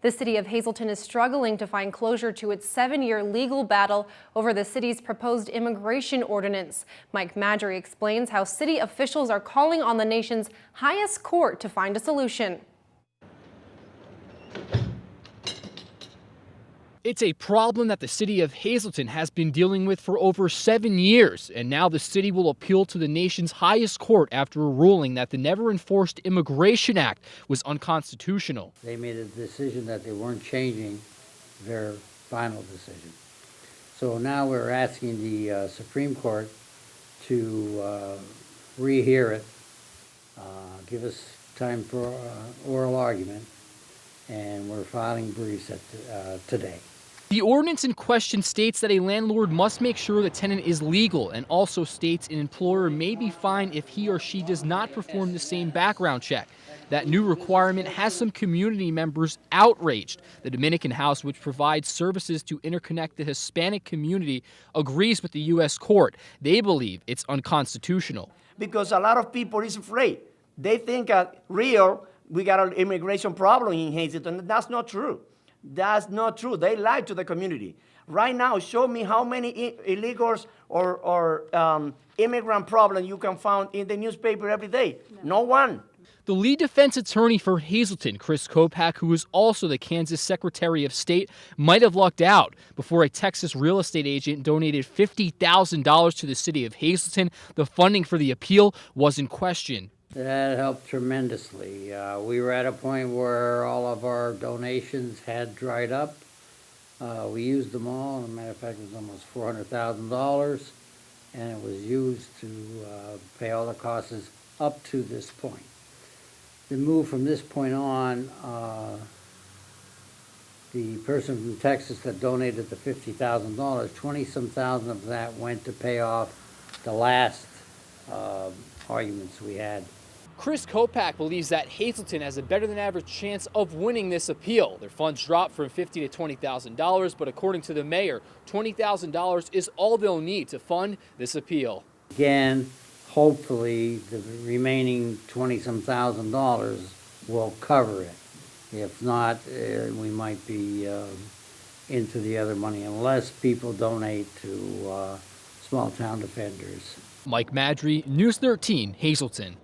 The city of Hazleton is struggling to find closure to its 7-year legal battle over the city's proposed immigration ordinance. Mike Madry explains how city officials are calling on the nation's highest court to find a solution. It's a problem that the city of Hazleton has been dealing with for over 7 years, and now the city will appeal to the nation's highest court after a ruling that the Never Enforced Immigration Act was unconstitutional. They made a decision that they weren't changing their final decision. So now we're asking the Supreme Court to rehear it, give us time for oral argument, and we're filing briefs today. The ordinance in question states that a landlord must make sure the tenant is legal, and also states an employer may be fined if he or she does not perform the same background check. That new requirement has some community members outraged. The Dominican House, which provides services to interconnect the Hispanic community, agrees with the U.S. court. They believe it's unconstitutional. Because a lot of people is afraid. They think we got an immigration problem in Hazleton. That's not true. That's not true. They lied to the community. Right now, show me how many illegals or immigrant problem you can find in the newspaper every day. No one. The lead defense attorney for Hazleton, Chris Kopak, who is also the Kansas Secretary of State, might have lucked out. Before a Texas real estate agent donated $50,000 to the city of Hazleton, the funding for the appeal was in question. That helped tremendously. We were at a point where all of our donations had dried up. We used them all. As a matter of fact, it was almost $400,000, and it was used to pay all the costs up to this point. The move from this point on, the person from Texas that donated the $50,000, 20-some thousand of that went to pay off the last arguments we had. Chris Kopak believes that Hazleton has a better than average chance of winning this appeal. Their funds dropped from $50,000 to $20,000, but according to the mayor, $20,000 is all they'll need to fund this appeal. Again, hopefully the remaining $20-some thousand will cover it. If not, we might be into the other money unless people donate to small town defenders. Mike Madry, News 13, Hazleton.